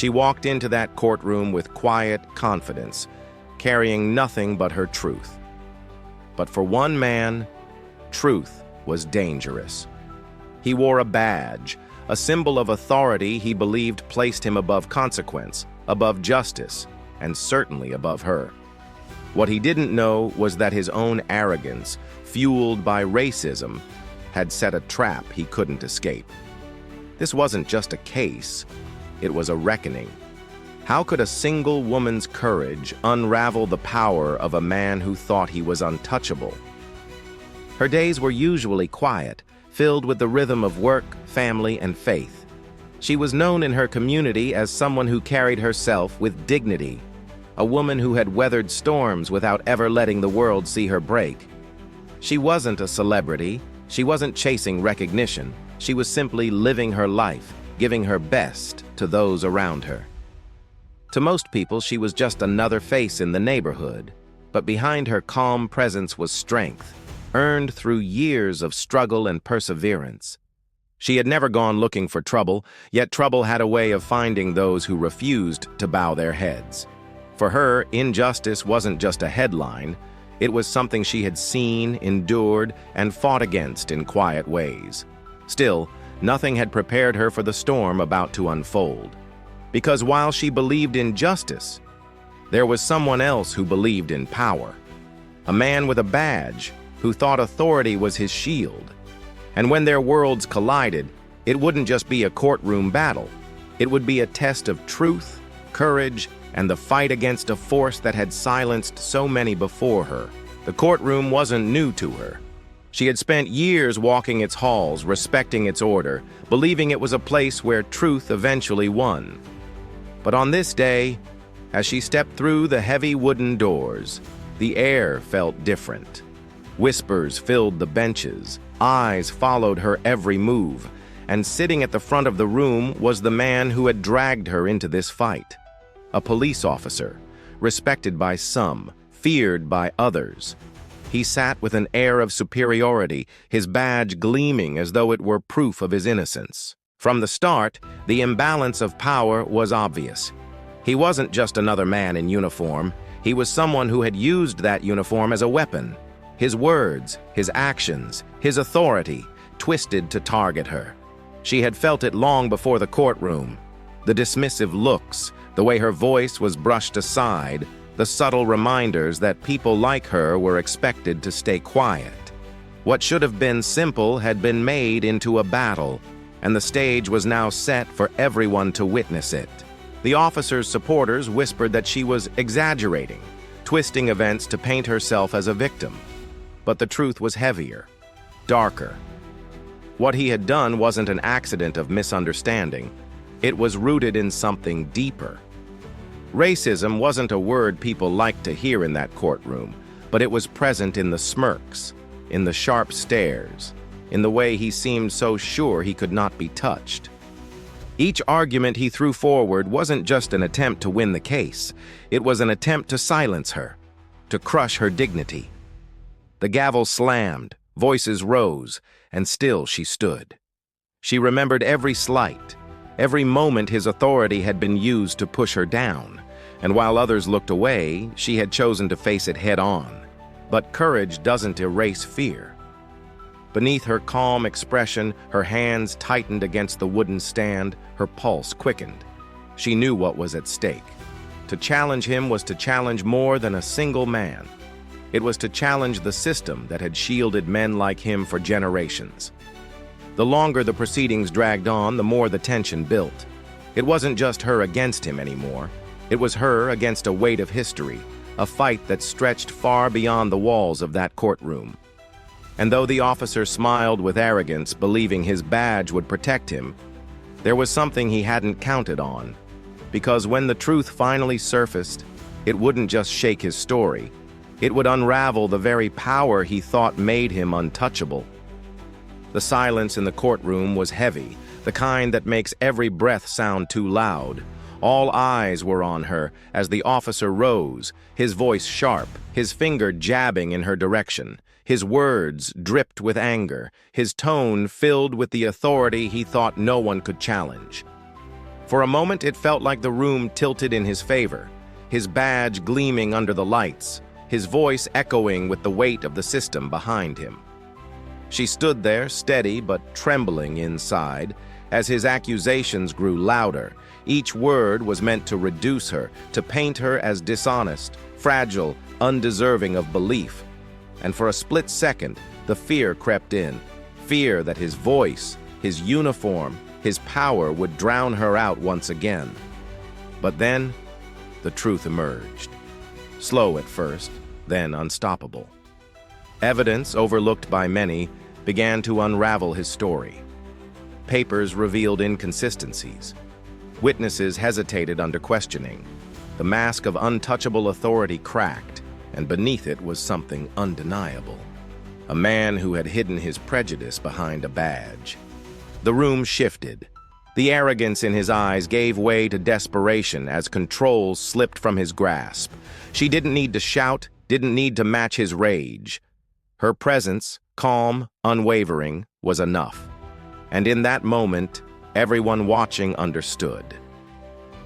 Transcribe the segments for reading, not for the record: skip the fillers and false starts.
She walked into that courtroom with quiet confidence, carrying nothing but her truth. But for one man, truth was dangerous. He wore a badge, a symbol of authority he believed placed him above consequence, above justice, and certainly above her. What he didn't know was that his own arrogance, fueled by racism, had set a trap he couldn't escape. This wasn't just a case, it was a reckoning. How could a single woman's courage unravel the power of a man who thought he was untouchable? Her days were usually quiet, filled with the rhythm of work, family, and faith. She was known in her community as someone who carried herself with dignity, a woman who had weathered storms without ever letting the world see her break. She wasn't a celebrity, she wasn't chasing recognition, she was simply living her life, giving her best to those around her. To most people, she was just another face in the neighborhood, but behind her calm presence was strength, earned through years of struggle and perseverance. She had never gone looking for trouble, yet trouble had a way of finding those who refused to bow their heads. For her, injustice wasn't just a headline, it was something she had seen, endured, and fought against in quiet ways. Still, nothing had prepared her for the storm about to unfold. Because while she believed in justice, there was someone else who believed in power. A man with a badge who thought authority was his shield. And when their worlds collided, it wouldn't just be a courtroom battle. It would be a test of truth, courage, and the fight against a force that had silenced so many before her. The courtroom wasn't new to her. She had spent years walking its halls, respecting its order, believing it was a place where truth eventually won. But on this day, as she stepped through the heavy wooden doors, the air felt different. Whispers filled the benches, eyes followed her every move, and sitting at the front of the room was the man who had dragged her into this fight. A police officer, respected by some, feared by others. He sat with an air of superiority, his badge gleaming as though it were proof of his innocence. From the start, the imbalance of power was obvious. He wasn't just another man in uniform, he was someone who had used that uniform as a weapon. His words, his actions, his authority, twisted to target her. She had felt it long before the courtroom. The dismissive looks, the way her voice was brushed aside, the subtle reminders that people like her were expected to stay quiet. What should have been simple had been made into a battle, and the stage was now set for everyone to witness it. The officer's supporters whispered that she was exaggerating, twisting events to paint herself as a victim. But the truth was heavier, darker. What he had done wasn't an accident of misunderstanding. It was rooted in something deeper. Racism wasn't a word people liked to hear in that courtroom, but it was present in the smirks, in the sharp stares, in the way he seemed so sure he could not be touched. Each argument he threw forward wasn't just an attempt to win the case. It was an attempt to silence her, to crush her dignity. The gavel slammed, voices rose, and still she stood. She remembered every slight, every moment his authority had been used to push her down, and while others looked away, she had chosen to face it head-on. But courage doesn't erase fear. Beneath her calm expression, her hands tightened against the wooden stand, her pulse quickened. She knew what was at stake. To challenge him was to challenge more than a single man. It was to challenge the system that had shielded men like him for generations. The longer the proceedings dragged on, the more the tension built. It wasn't just her against him anymore. It was her against a weight of history, a fight that stretched far beyond the walls of that courtroom. And though the officer smiled with arrogance, believing his badge would protect him, there was something he hadn't counted on. Because when the truth finally surfaced, it wouldn't just shake his story. It would unravel the very power he thought made him untouchable. The silence in the courtroom was heavy, the kind that makes every breath sound too loud. All eyes were on her as the officer rose, his voice sharp, his finger jabbing in her direction. His words dripped with anger, his tone filled with the authority he thought no one could challenge. For a moment, it felt like the room tilted in his favor, his badge gleaming under the lights, his voice echoing with the weight of the system behind him. She stood there, steady but trembling inside, as his accusations grew louder. Each word was meant to reduce her, to paint her as dishonest, fragile, undeserving of belief. And for a split second, the fear crept in. Fear that his voice, his uniform, his power would drown her out once again. But then, the truth emerged. Slow at first, then unstoppable. Evidence, overlooked by many, began to unravel his story. Papers revealed inconsistencies. Witnesses hesitated under questioning. The mask of untouchable authority cracked, and beneath it was something undeniable. A man who had hidden his prejudice behind a badge. The room shifted. The arrogance in his eyes gave way to desperation as control slipped from his grasp. She didn't need to shout, didn't need to match his rage. Her presence, calm, unwavering, was enough. And in that moment, everyone watching understood.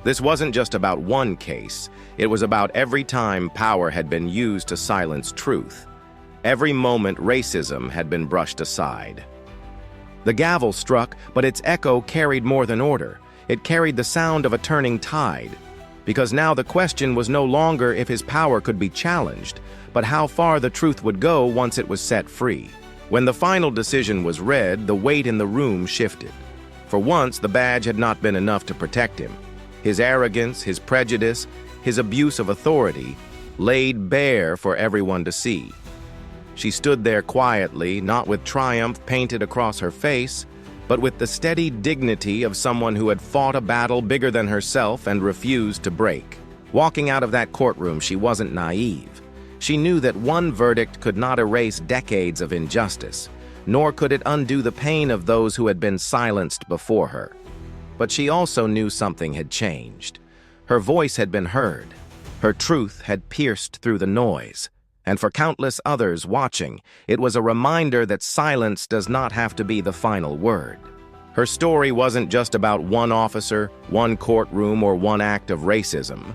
This wasn't just about one case, it was about every time power had been used to silence truth. Every moment racism had been brushed aside. The gavel struck, but its echo carried more than order. It carried the sound of a turning tide. Because now the question was no longer if his power could be challenged, but how far the truth would go once it was set free. When the final decision was read, the weight in the room shifted. For once, the badge had not been enough to protect him. His arrogance, his prejudice, his abuse of authority, laid bare for everyone to see. She stood there quietly, not with triumph painted across her face, but with the steady dignity of someone who had fought a battle bigger than herself and refused to break. Walking out of that courtroom, she wasn't naive. She knew that one verdict could not erase decades of injustice, nor could it undo the pain of those who had been silenced before her. But she also knew something had changed. Her voice had been heard. Her truth had pierced through the noise. And for countless others watching, it was a reminder that silence does not have to be the final word. Her story wasn't just about one officer, one courtroom, or one act of racism.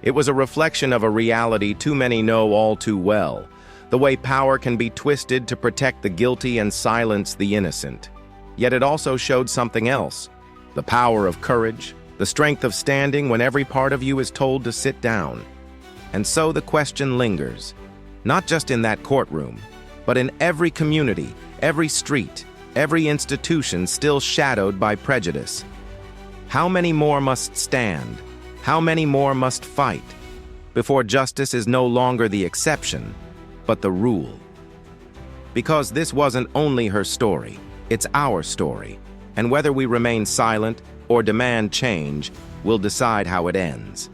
It was a reflection of a reality too many know all too well, the way power can be twisted to protect the guilty and silence the innocent. Yet it also showed something else, the power of courage, the strength of standing when every part of you is told to sit down. And so the question lingers. Not just in that courtroom, but in every community, every street, every institution still shadowed by prejudice. How many more must stand? How many more must fight before justice is no longer the exception, but the rule? Because this wasn't only her story, it's our story, and whether we remain silent or demand change will decide how it ends.